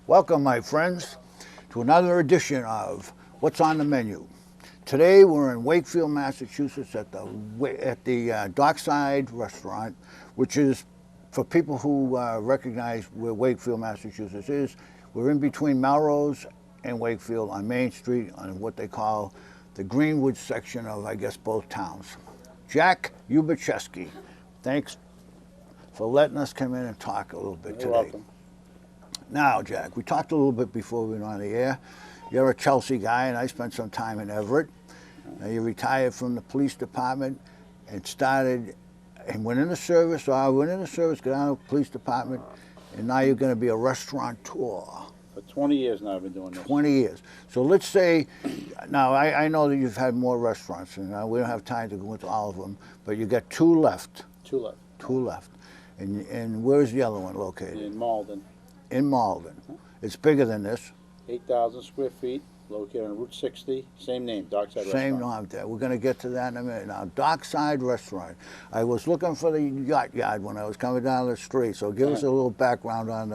Welcome, my friends, to another edition of What's on the Menu. Today we're in Wakefield, Massachusetts at the Dockside Restaurant, which is, for people who recognize where Wakefield, Massachusetts is, we're in between Melrose and Wakefield on Main Street on what they call the Greenwood section of, I guess, both towns. Jack Bbq, thanks for letting us come in and talk a little bit today. You're welcome. Now, Jack, we talked a little bit before we went on the air. You're a Chelsea guy, and I spent some time in Everett. Now, you retired from the police department and started, and went into service, got out of the police department, and now you're going to be a restaurateur. For 20 years now I've been doing this. 20 years. So let's say, now I know that you've had more restaurants, and we don't have time to go into all of them, but you got two left. Two left. Two left. And where's the other one located? In Malden. In Malden. It's bigger than this. 8,000 square feet, located on Route 60. Same name, Dockside Restaurant. Same name there. We're going to get to that in a minute. Now, Dockside Restaurant. I was looking for the yacht yard when I was coming down the street, so give us a little background on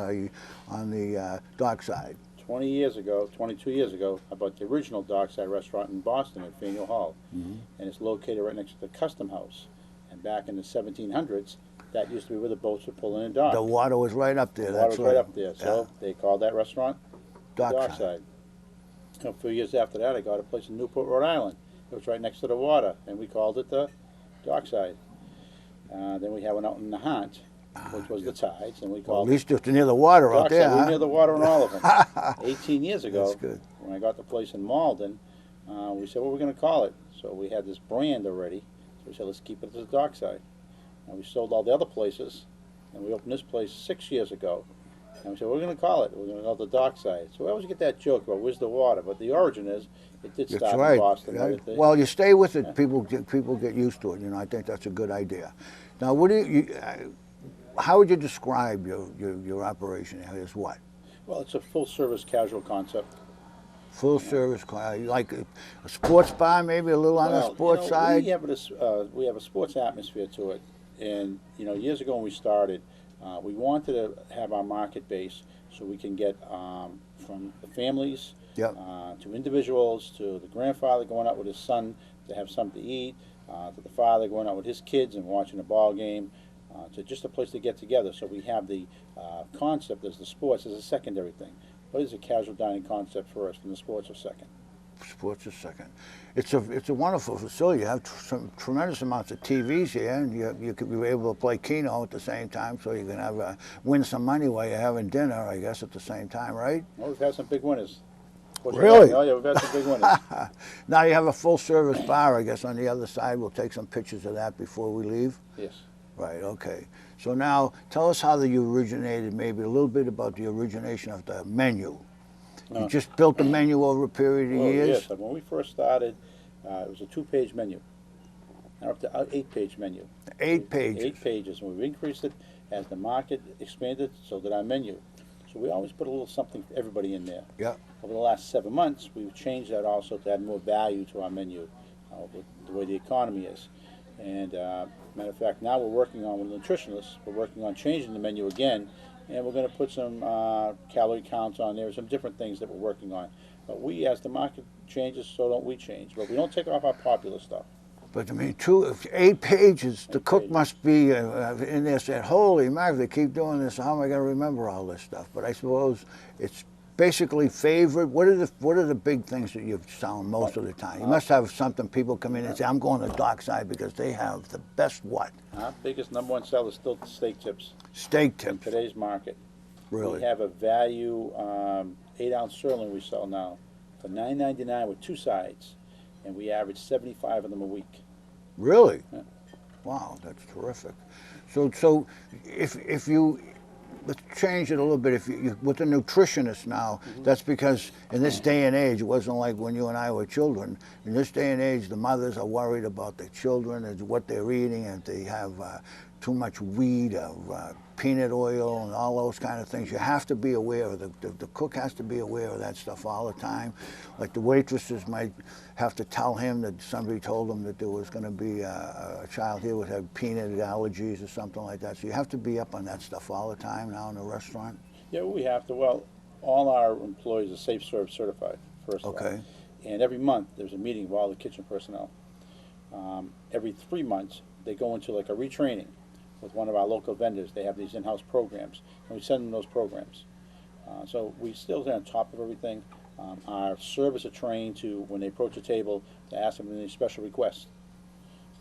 the Dockside. 22 years ago, I bought the original Dockside Restaurant in Boston at Faneuil Hall. And it's located right next to the Custom House. And back in the 1700s, that used to be where the boats would pull in and dock. The water was right up there. The water was right up there. So they called that restaurant Dockside. A few years after that, I got a place in Newport, Rhode Island. It was right next to the water, and we called it the Dockside. Then we had one out in the Nahant, which was the Tides, and we called at least just near the water out Dockside. there. We Huh? were near the water on all of them. 18 years ago, That's good. when I got the place in Malden, we said, what are we going to call it? So we had this brand already. So we said, let's keep it as Dockside. And we sold all the other places, and we opened this place 6 years ago. And we said, what are we going to call it? We're going to call it the Dockside. So we always get that joke about where's the water, but the origin is it did start in Boston. Yeah. Right? Well, you stay with it, people get used to it. You know, I think that's a good idea. Now, what do how would you describe your operation? As what? Well, it's a full-service casual concept. Full service, like a sports bar, maybe a little on the sports side. We have a sports atmosphere to it, and years ago when we started, we wanted to have our market base so we can get from the families to individuals, to the grandfather going out with his son to have something to eat, to the father going out with his kids and watching a ball game, to just a place to get together. So we have the concept as the sports as a secondary thing. What is a casual dining concept first, and the sports are second? Sports is second. It's a wonderful facility. You have some tremendous amounts of TVs here, and you could be able to play Keno at the same time, so you can win some money while you're having dinner, I guess, at the same time, right? Well, we've had some big winners. Really? Oh, yeah, we've had some big winners. Now you have a full-service bar, I guess, on the other side. We'll take some pictures of that before we leave. Yes. Right, okay. So now, tell us how you originated, maybe a little bit about the origination of the menu. You just built the menu over a period of years? Yes, when we first started, it was a 2-page menu. Now up to 8-page menu. 8 pages? 8 pages, and we've increased it as the market expanded, so did our menu. So we always put a little something for everybody in there. Yeah. Over the last 7 months, we've changed that also to add more value to our menu, with the way the economy is. And matter of fact, now we're working on, with nutritionists, we're working on changing the menu again, and we're going to put some calorie counts on there, some different things that we're working on. But we, as the market changes, so don't we change. But we don't take off our popular stuff. But I mean, 8 pages, the cook must be in there saying, holy mackerel, they keep doing this, how am I going to remember all this stuff? But I suppose it's basically favorite. What are the big things that you sell most of the time? You must have something people come in and say, I'm going to Dockside because they have the best what? Our biggest #1 seller is still steak tips. Steak In tips. today's market. Really? We have a value 8-ounce sirloin we sell now for $9.99 with 2 sides, and we average 75 of them a week. Really? Yeah. Wow, that's terrific. So if you, let's change it a little bit. If you with a nutritionist now, that's because in this day and age, it wasn't like when you and I were children. In this day and age, the mothers are worried about the children and what they're eating, and they have too much weed, peanut oil, and all those kind of things. You have to be aware of the cook has to be aware of that stuff all the time. Like the waitresses might have to tell him that somebody told him that there was going to be a child here would have peanut allergies or something like that. So you have to be up on that stuff all the time now in the restaurant. Yeah, we have to. Well, all our employees are Safe Serve certified, first of all. Okay. And every month, there's a meeting of all the kitchen personnel. Every 3 months, they go into like a retraining with one of our local vendors. They have these in-house programs, and we send them those programs. So we still stay on top of everything. Our servers are trained to, when they approach a table, to ask them any special requests.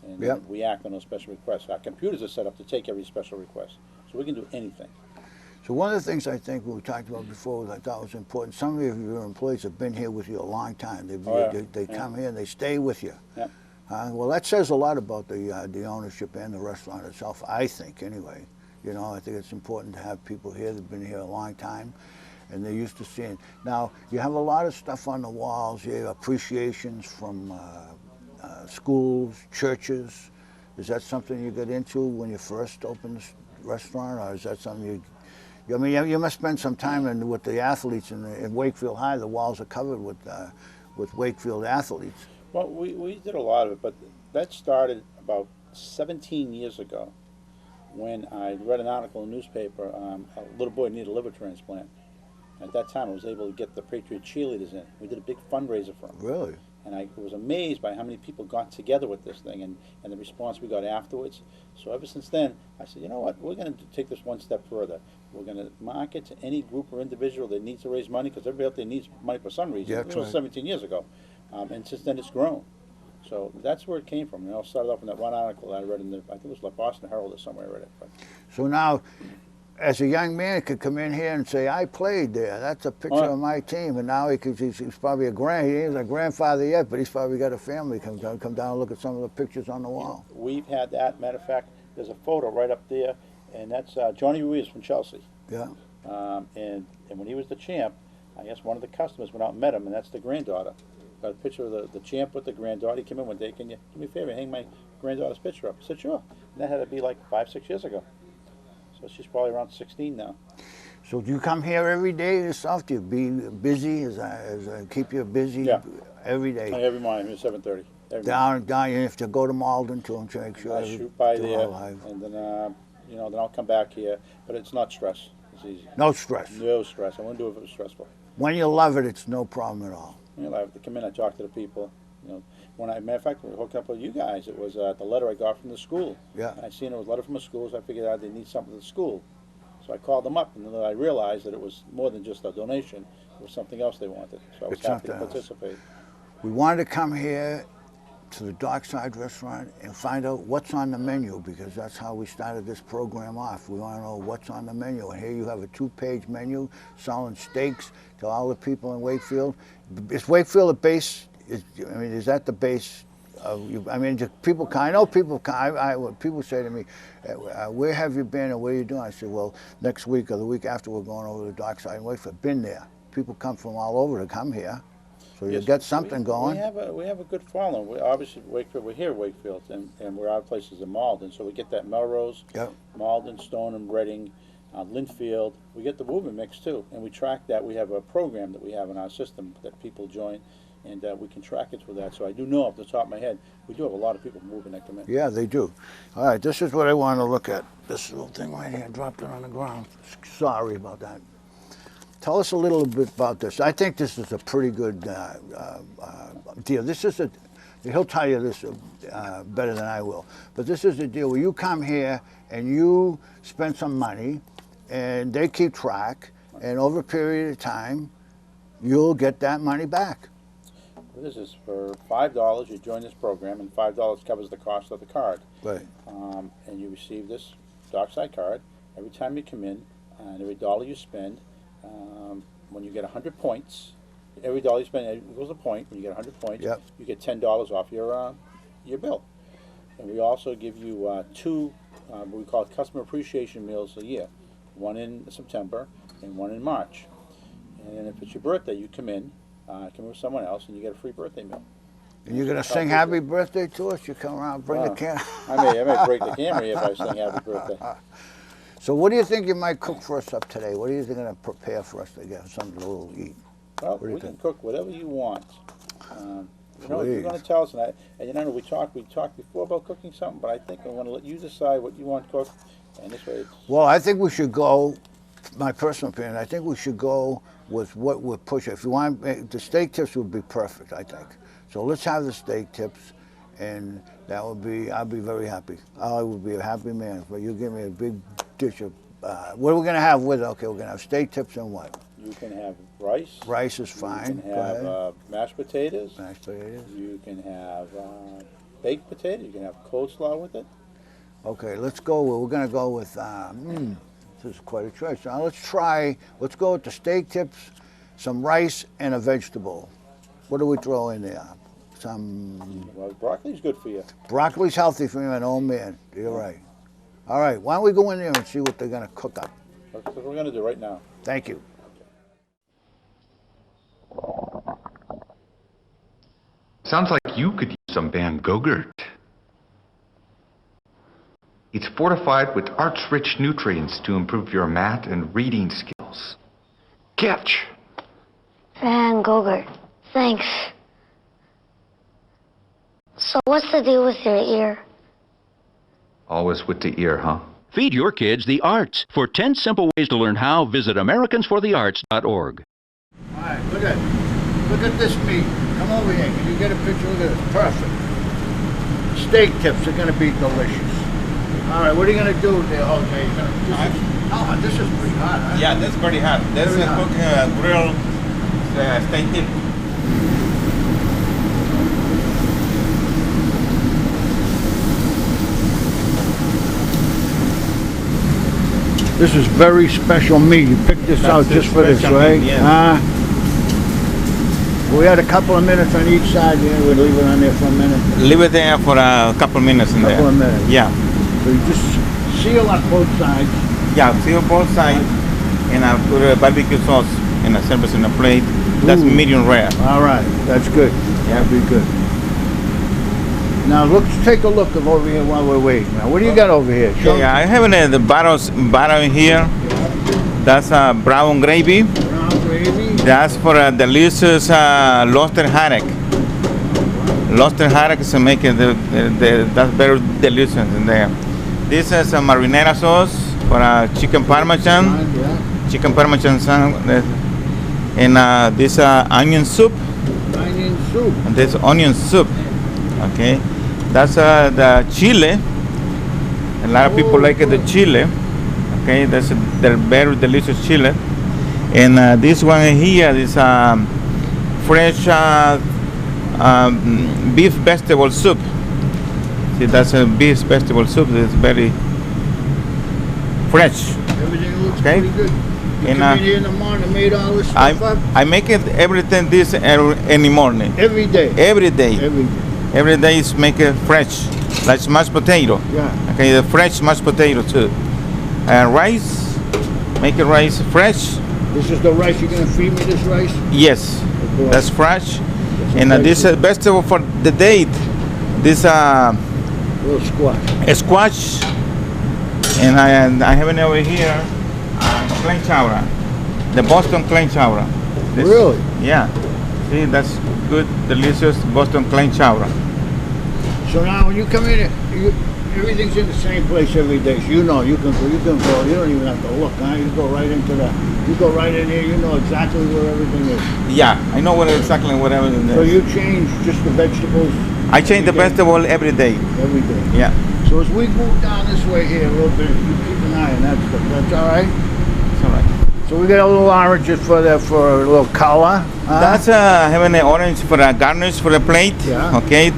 And Yep. we act on those special requests. Our computers are set up to take every special request. So we can do anything. So one of the things I think we talked about before that I thought was important, some of your employees have been here with you a long time. They come here and they stay with you. Yep. Well, that says a lot about the ownership and the restaurant itself, I think, anyway. You know, I think it's important to have people here that have been here a long time, and they're used to seeing. Now, you have a lot of stuff on the walls here, appreciations from schools, churches. Is that something you got into when you first opened this restaurant, or is that something I mean, you must spend some time with the athletes in Wakefield High. The walls are covered with Wakefield athletes. Well, we did a lot of it, but that started about 17 years ago when I read an article in the newspaper. A little boy needed a liver transplant. At that time, I was able to get the Patriot cheerleaders in. We did a big fundraiser for them. Really? And I was amazed by how many people got together with this thing and the response we got afterwards. So ever since then, I said, you know what, we're going to take this one step further. We're going to market to any group or individual that needs to raise money, because everybody out there needs money for some reason. Yeah, It was 17 years ago. And since then, it's grown. So that's where it came from. It all started off in that one article that I read I think it was like Boston Herald or somewhere I read it. But. So now, as a young man, could come in here and say, I played there. That's a picture of my team. And now he's probably he ain't a grandfather yet, but he's probably got a family. Come down and look at some of the pictures on the wall. We've had that. Matter of fact, there's a photo right up there, and that's Johnny Ruiz from Chelsea. Yeah. And when he was the champ, I guess one of the customers went out and met him, and that's the granddaughter. Got a picture of the champ with the granddaughter. He came in one day, can you do me a favor, hang my granddaughter's picture up? I said, sure. And that had to be like 5-6 years ago. So she's probably around 16 now. So do you come here every day yourself? Do you be busy? Keep you busy every day? Every morning, at 7:30. Down, you have to go to Malden to make sure. I shoot by there, and then then I'll come back here. But it's not stress. It's easy. No stress. No stress. I wouldn't do it if it was stressful. When you love it, it's no problem at all. I have to come in. I talk to the people. Matter of fact, when we hooked up with you guys, it was the letter I got from the school. Yeah. I seen it was a letter from a school, so I figured out they need something at the school. So I called them up, and then I realized that it was more than just a donation. It was something else they wanted. So I was happy to participate. We wanted to come here to the Dockside Restaurant and find out what's on the menu, because that's how we started this program off. We want to know what's on the menu. And here you have a 2-page menu selling steaks to all the people in Wakefield. Is Wakefield a base? Is that the base? People. I know people. People say to me, "Where have you been and what are you doing?" I said, "Well, next week or the week after, we're going over to the Dockside and Wakefield." Been there. People come from all over to come here, so you get something going. We have a good following. Obviously, Wakefield. We're here at Wakefield, and we're out places in Malden, so we get that Melrose, Malden, Stoneham, Reading, Linfield. We get the Woburn mix too, and we track that. We have a program that we have in our system that people join. And we can track it through that. So I do know off the top of my head, we do have a lot of people moving that come in. Yeah, they do. All right, this is what I want to look at. This little thing right here, dropped it on the ground. Sorry about that. Tell us a little bit about this. I think this is a pretty good deal. This is he'll tell you this better than I will. But this is a deal where you come here and you spend some money, and they keep track, and over a period of time, you'll get that money back. This is for $5. You join this program, and $5 covers the cost of the card. Right. And you receive this Dockside card every time you come in, and every dollar you spend. When you get 100 points, every dollar you spend equals a point. When you get 100 points, you get $10 off your bill. And we also give you 2 what we call customer appreciation meals a year. One in September and one in March. And if it's your birthday, you come in with someone else, and you get a free birthday meal. And you're going to sing happy birthday to us? You come around, bring the camera. I may break the camera if I sing happy birthday. So what do you think you might cook for us up today? What are you going to prepare for us to get something a little eat? Well, we can cook whatever you want. You're going to tell us, and we talked before about cooking something, but I think I want to let you decide what you want cooked, and this way Well, I think we should go my personal opinion, I think we should go with what we're pushing. If you want, the steak tips would be perfect, I think. So let's have the steak tips, and that would be, I'll be very happy. I would be a happy man. But you give me a big dish of, what are we gonna have with it? Okay, we're gonna have steak tips and what? You can have rice. Rice is fine. You can have mashed potatoes. Mashed potatoes. You can have baked potato. You can have coleslaw with it. Okay, let's go. We're gonna go with. This is quite a choice. Now let's go with the steak tips, some rice, and a vegetable. What do we throw in there? Well, broccoli's good for you. Broccoli's healthy for you, an old man. You're right. All right, why don't we go in there and see what they're gonna cook up? That's what we're gonna do right now. Thank you. Sounds like you could use some Van Gogurt. It's fortified with arch-rich nutrients to improve your math and reading skills. Catch! Van Gogurt, thanks. So what's the deal with your ear? Always with the ear, huh? Feed your kids the arts. For 10 simple ways to learn how, visit AmericansForTheArts.org. All right, look at this meat. Come over here. Can you get a picture of this? Perfect. Steak tips are gonna be delicious. All right, what are you gonna do there, Jose? This is pretty hot, huh? Yeah, that's pretty hot. That's Very hot. cooking grilled steak tip. This is very special meat. You picked this out just for this, right? Meat, yeah. We had a couple of minutes on each side. Yeah, we'd leave it on there for a minute. Leave it there for a couple minutes in there. Couple of minutes. Yeah. So you just seal on both sides. Yeah, seal both sides, and I put a barbecue sauce in a service in a plate. That's Ooh. medium rare. All right, that's good. Yeah. That'd be good. Now let's take a look of over here while we're waiting. Now, what do you got over here? Show Yeah, I have the bottom here. That's brown gravy. brown gravy. That's for a delicious lobster haddock. Lobster haddock is making that's very delicious in there. This is a marinara sauce for chicken parmesan. Yeah. Chicken parmesan and this onion soup. Onion soup. And this onion soup. Okay, that's the chile. A lot of people like the chile. Okay, that's the very delicious chile. And this one here is fresh beef vegetable soup. See, that's a beef vegetable soup. It's very fresh. Everything looks Okay. pretty good. You And, come in here in the morning, made all this stuff up? I make it everything this in the morning. Every day. Every day. Every day. Every day is make it fresh, like mashed potato. Yeah. Okay, the fresh mashed potato too. Rice, make it rice fresh. This is the rice. You're gonna feed me this rice? Yes, course. that's fresh. That's And this vegetable for the date, this little squash. squash. And I have it over here, clam chowder, the Boston clam chowder. This- Really? Yeah. See, that's good, delicious Boston clam chowder. So now when you come in, everything's in the same place every day. So you know you can go. You don't even have to look. Huh? You go right into You go right in here. You know exactly where everything is. Yeah, I know exactly what everything is. So you change just the vegetables. I change the every day? vegetable every day. Every day. Yeah. So as we move down this way here a little bit, you keep an eye on that stuff. That's all right. It's all right. So we got a little orange just for a little color. Huh? That's having an orange for a garnish for the plate. Yeah. Okay.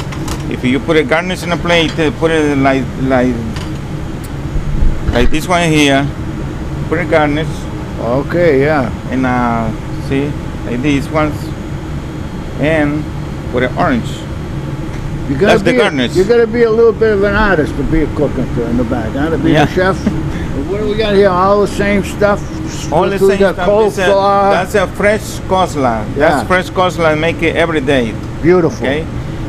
If you put a garnish in a plate, put it like this one here. Put a garnish Okay, yeah. and see like these ones, and put an orange. You gotta That's the be garnish. You got to be a little bit of an artist to be a cook in the back, huh? To be Yeah. a chef. What do we got here? All the same stuff. All the We same got stuff. coleslaw. That's a fresh coleslaw. Yeah. That's fresh coleslaw. Make it every day. Beautiful. Okay.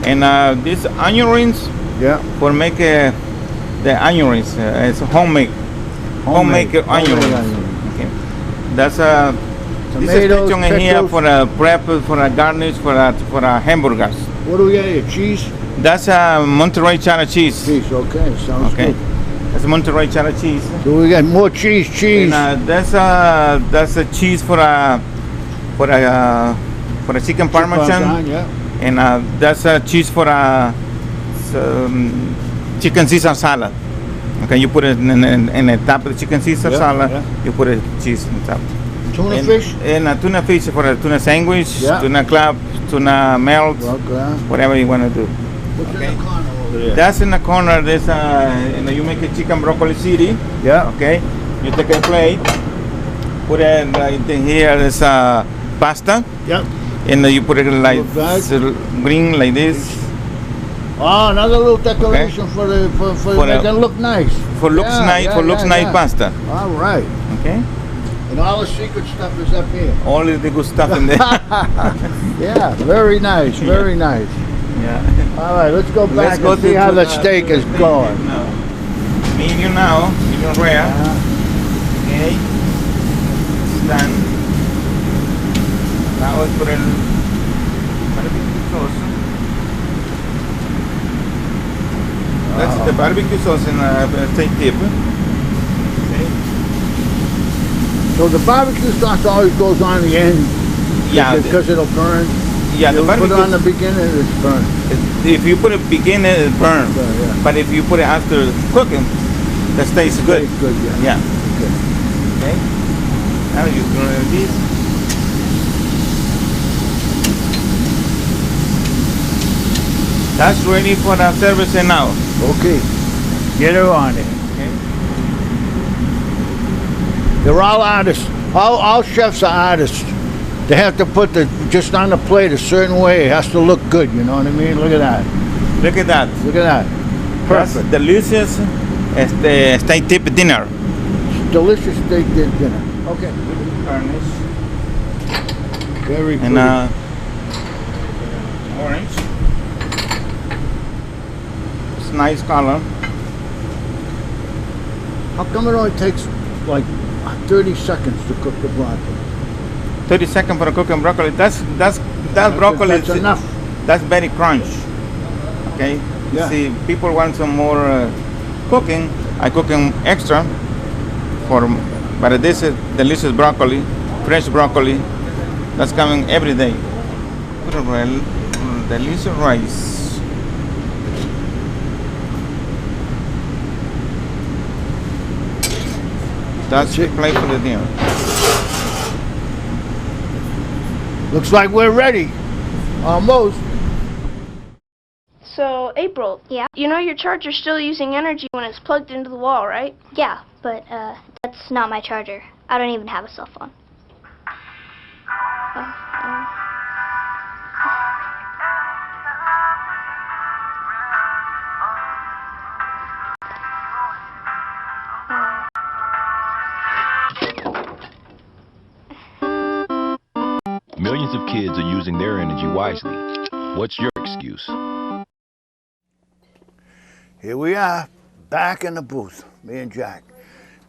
And these onion rings Yeah. for make the onion rings. It's homemade onion Homemade rings. onion. Okay. That's this is Tomatoes, kitchen in here pickles. for a prep for a garnish for a hamburgers. What do we got here? Cheese? That's Monterey cheddar cheese. Cheese. Okay. Sounds Okay. good. That's Monterey cheddar cheese. So we got more cheese. And that's a cheese for a chicken parmesan. Yeah. And that's a cheese for a chicken Caesar salad. Okay, you put it in the top of the chicken Caesar salad. Yeah. You put a cheese on top. Tuna fish? And tuna fish for a tuna sandwich, yeah. Tuna club, tuna melt, whatever you want to do. What's in the corner over there? That's in the corner. There's you make a chicken broccoli city. Yeah. Okay. You take a plate, put it right here. There's pasta. Yep. And you put it like green like this. Oh, another little decoration for make it look nice. For looks nice. Nice pasta. All right. Okay. And all the secret stuff is up here. All of the good stuff in there. Yeah, very nice, very nice. Yeah. All right, let's go back and see how the steak is going. Medium now, medium rare. Okay. It's done. Now let's put in barbecue sauce. That's the barbecue sauce in a steak tip. So the barbecue sauce always goes on the end, yeah, because it'll burn. Yeah, you put it on the beginning, it's burn. If you put it beginning, it burns. Yeah. But if you put it after cooking, that stays good. Stays good, yeah. Yeah. Okay. Now you throw this. That's ready for the service now. Okay. Get her on it. They're all artists. All chefs are artists. They have to put just on the plate a certain way. It has to look good, you know what I mean? Look at that. Look at that. Look at that. Perfect. That's delicious steak tip dinner. Delicious steak dip dinner. Okay. Garnish. Very pretty. And orange. It's nice color. How come it only takes like 30 seconds to cook the broccoli? 30 seconds for cooking broccoli. That broccoli. That's enough. That's very crunch. Okay. Yeah. See, people want some more cooking. I cook them extra but this is delicious broccoli, fresh broccoli. That's coming every day. Delicious rice. That's the plate for the dinner. Looks like we're ready. Almost. So, April. Yeah? You know your charger's still using energy when it's plugged into the wall, right? Yeah, but that's not my charger. I don't even have a cell phone. Millions of kids are using their energy wisely. What's your excuse? Here we are, back in the booth, me and Jack.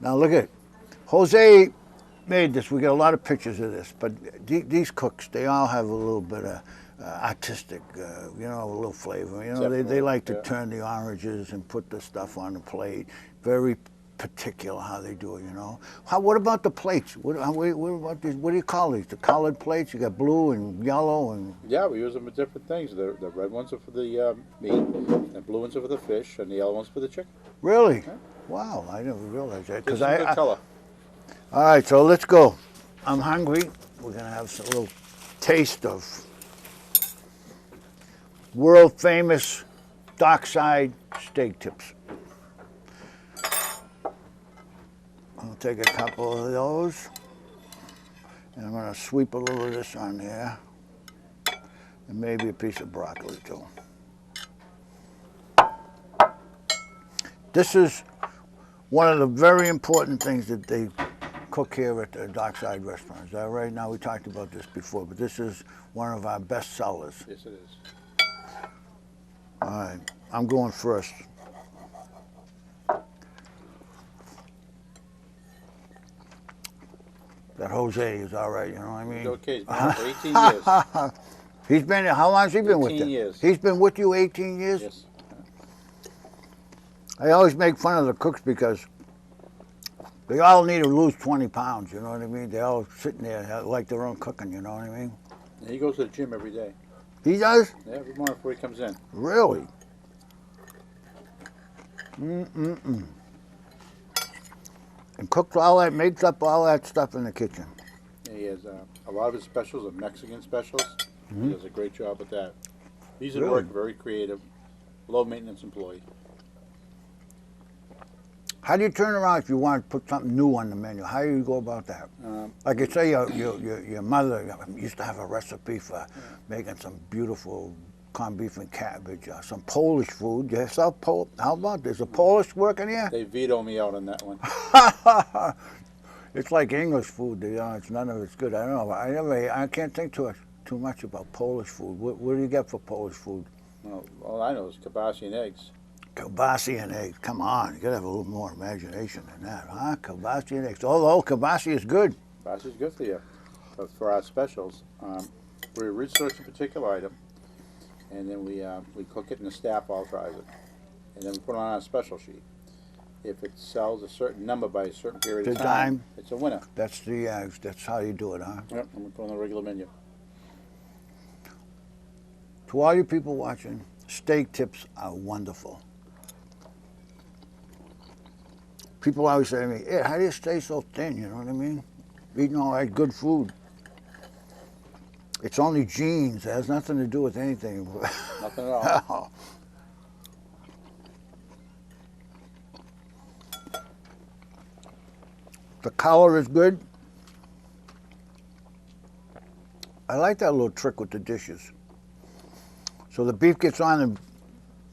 Now look at it. Jose made this. We got a lot of pictures of this, but these cooks, they all have a little bit of artistic, a little flavor. You know, they like to turn the oranges and put the stuff on the plate. Very particular how they do it, you know. What about the plates? What do you call these? The colored plates? You got blue and yellow and... Yeah, we use them for different things. The red ones are for the meat, the blue ones are for the fish, and the yellow ones for the chicken. Really? Yeah. Wow, I never realized that. It's a good color. All right, so let's go. I'm hungry. We're gonna have a little taste of world famous Dockside steak tips. I'll take a couple of those, and I'm going to sweep a little of this on there, and maybe a piece of broccoli too. This is one of the very important things that they cook here at the Dockside Restaurant. Is that right? Now, we talked about this before, but this is one of our best sellers. Yes, it is. All right, I'm going first. That Jose is all right, you know what I mean? He's okay. He's been here for 18 years. He's been, how long has he been with you? 18 years. He's been with you 18 years? Yes. I always make fun of the cooks because they all need to lose 20 pounds, you know what I mean? They're all sitting there like their own cooking, you know what I mean? And he goes to the gym every day. He does? Yeah, every morning before he comes in. Really? Mm-mm-mm. And cooks all that, makes up all that stuff in the kitchen. He has a lot of his specials are Mexican specials. He does a great job with that. He's at work, very creative, low maintenance employee. How do you turn around if you want to put something new on the menu? How do you go about that? Like you say, your mother used to have a recipe for making some beautiful corned beef and cabbage, some Polish food. You sell how about there's a Polish working here? They veto me out on that one. It's like English food. You know, it's none of it's good. I don't know. I can't think too much about Polish food. What do you get for Polish food? Well, all I know is kielbasa and eggs. Kielbasa and eggs. Come on, you gotta have a little more imagination than that, huh? Kielbasa and eggs. Although kielbasa is good. Kielbasa is good for you. But for our specials, we research a particular item, and then we cook it, and the staff all tries it, and then we put it on our special sheet. If it sells a certain number by a certain period of time, it's a winner. That's that's how you do it, huh? Yep, and we put it on the regular menu. To all you people watching, steak tips are wonderful. People always say to me, "Hey, how do you stay so thin?" You know what I mean? Eating all that good food. It's only genes. It has nothing to do with anything. Nothing at all. The color is good. I like that little trick with the dishes. So the beef gets on, and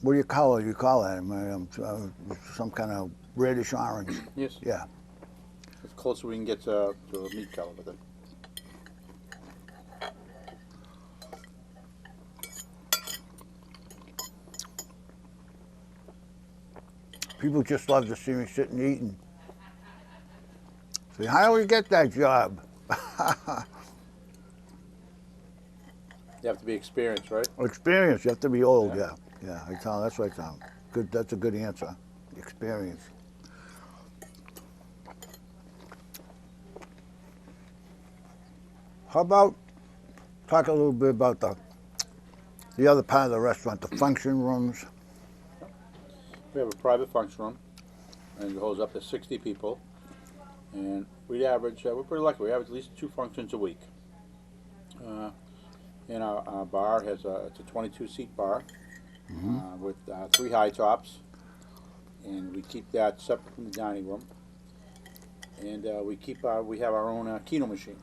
what do you call it? You call that some kind of reddish orange. Yes. Yeah. As close as we can get to a meat color with it. People just love to see me sitting eating. Say, how do we get that job? You have to be experienced, right? Experience. You have to be old. Yeah. Yeah. That's what I tell them. Good. That's a good answer. Experience. How about talk a little bit about the other part of the restaurant, the function rooms. We have a private function room, and it holds up to 60 people. And we average, we're pretty lucky, we average at least 2 functions a week. And our bar it's a 22-seat bar with 3 high tops, and we keep that separate from the dining room. And we have our own keno machine.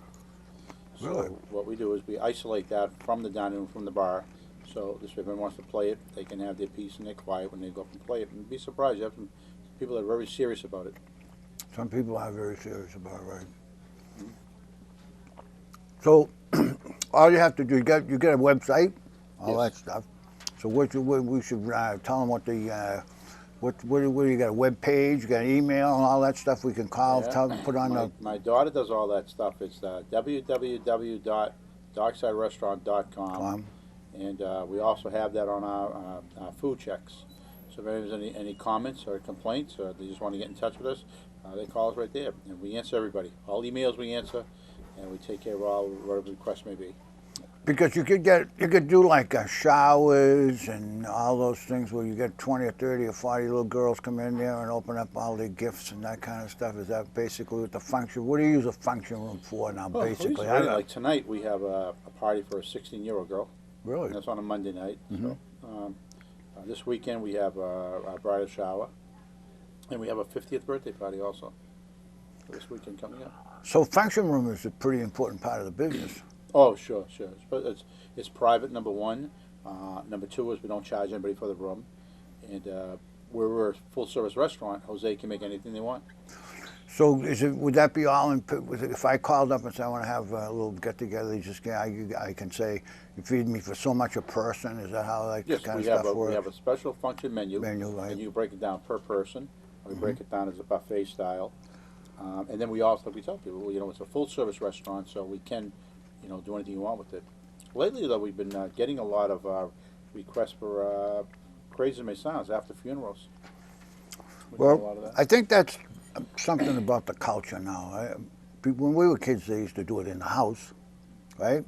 So Really? what we do is we isolate that from the dining room, from the bar. So this way, if anyone wants to play it, they can have their peace and they're quiet when they go up and play it. And you'd be surprised, you have some people that are very serious about it. Some people are very serious about it, right? So all you have to do, you get a website, all that stuff. So we should tell them what do you got, a web page, you got an email and all that stuff we can call, put on My daughter does all that stuff. It's www.dockside-restaurant.com. And we also have that on our food checks. So if there's any comments or complaints, or they just want to get in touch with us, they call us right there. And we answer everybody. All emails we answer, and we take care of all whatever requests may be. Because you could do like showers and all those things where you get 20 or 30 or 40 little girls come in there and open up all their gifts and that kind of stuff. Is that basically what the function? What do you use a function room for now? Basically, like tonight we have a party for a 16-year-old girl. Really? And that's on a Monday night. So, this weekend we have our bridal shower, and we have a 50th birthday party also for this weekend coming up. So function room is a pretty important part of the business. Oh, sure. It's private, number one. Number two is we don't charge anybody for the room. And we're a full-service restaurant. Jose can make anything they want. So would that be all in, if I called up and said I want to have a little get-together, I can say, you feed me for so much a person? Is that how that kind of stuff works? We have a special function menu, right. And you break it down per person. We break it down as a buffet style. And then we also, we tell people, it's a full-service restaurant, so we can, do anything you want with it. Lately, though, we've been getting a lot of requests for Crazy May sounds after funerals. We do a lot Well, of that. I think that's something about the culture now. When we were kids, they used to do it in the house, right?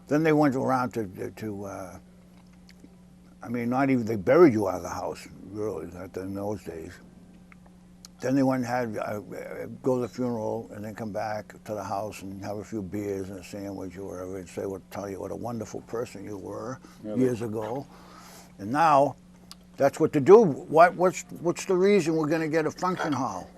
Then they went around I mean, not even, they buried you out of the house, really, in those days. Then they went and had, go to the funeral and then come back to the house and have a few beers and a sandwich or whatever and tell you what a wonderful person you were years ago. And now, that's what to do. What's the reason we're going to get a function hall?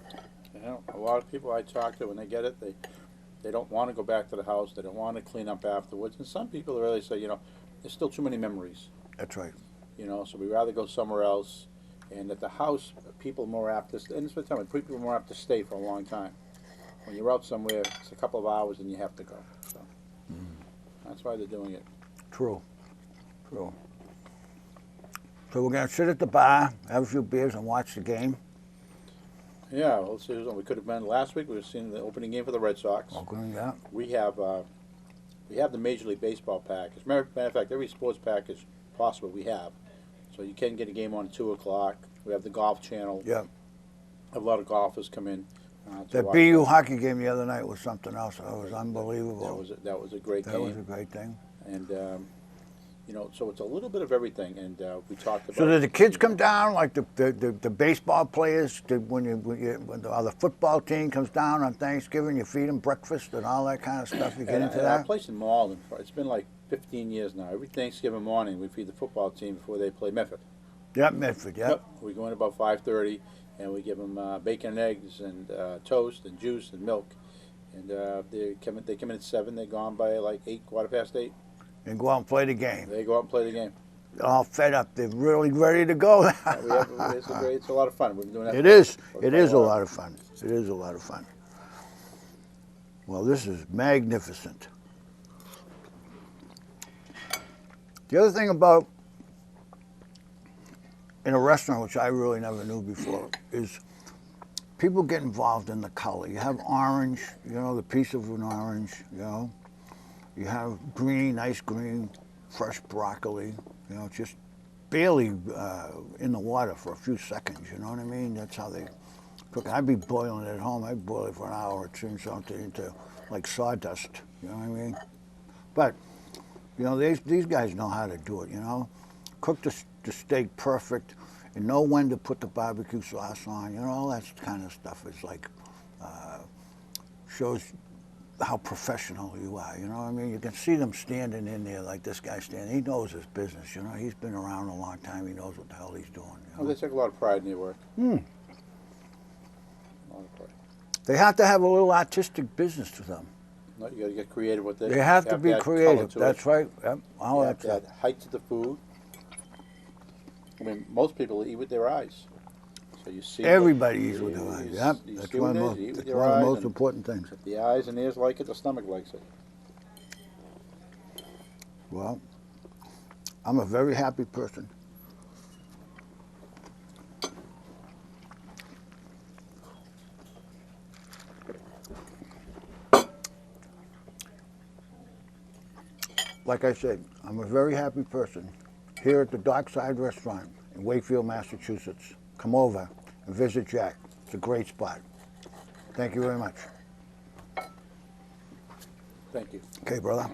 You know, a lot of people I talk to, when they get it, they don't want to go back to the house. They don't want to clean up afterwards. And some people really say, you know, there's still too many memories. That's right. You know, so we'd rather go somewhere else. And at the house, people are more apt to, and it's the time, people are more apt to stay for a long time. When you're out somewhere, it's a couple of hours and you have to go. So that's why they're doing it. True. True. So we're going to sit at the bar, have a few beers, and watch the game. Yeah, well, see, we could have been last week. We were seeing the opening game for the Red Sox. Okay, yeah. We have the Major League Baseball package. Matter of fact, every sports package possible we have. So you can get a game on 2 o'clock. We have the Golf Channel. Yeah. A lot of golfers come in. That BU hockey game the other night was something else. That was unbelievable. That was a great game. That was a great thing. And you know, so it's a little bit of everything. And we talked about. So did the kids come down, like the baseball players? When the football team comes down on Thanksgiving, you feed them breakfast and all that kind of stuff. You get into Our that? place in Malden, it's been like 15 years now. Every Thanksgiving morning, we feed the football team before they play Medford. Yep, Medford. Yep. We go in about 5:30, and we give them bacon and eggs and toast and juice and milk. And they come in at 7. They're gone by like 8, quarter past 8. And go out and play the game. They go out and play the game. They're all fed up. They're really ready to go. It's a lot of fun. We've been doing that. It is. It is a lot of fun. It is a lot of fun. Well, this is magnificent. The other thing about in a restaurant, which I really never knew before, is people get involved in the color. You have orange, you know, the piece of an orange, you know. You have green, nice green, fresh broccoli, you know, just barely in the water for a few seconds, you know what I mean? That's how they cook it. I'd be boiling it at home. I'd boil it for an hour. It turns something into like sawdust, you know what I mean? But, you know, these guys know how to do it, you know. Cook the steak perfect and know when to put the barbecue sauce on, you know, all that kind of stuff is like, shows how professional you are, you know what I mean? You can see them standing in there like this guy standing. He knows his business, you know. He's been around a long time. He knows what the hell he's doing. You know? Well, they take a lot of pride in their work. A lot of pride. They have to have a little artistic business to them. No, you got to get creative with it. They have to be add color creative. to That's it. right. Yep. All You that have to add height to the food. I mean, most people eat with their eyes. So you see. Everybody eats with their eyes. Yep. You That's see one what of it is, you eat with the your most, eyes, most and important things. if the eyes and ears like it, the stomach likes it. Well, I'm a very happy person. Like I said, I'm a very happy person here at the Dockside Restaurant in Wakefield, Massachusetts. Come over and visit Jack. It's a great spot. Thank you very much. Thank you. Okay, brother.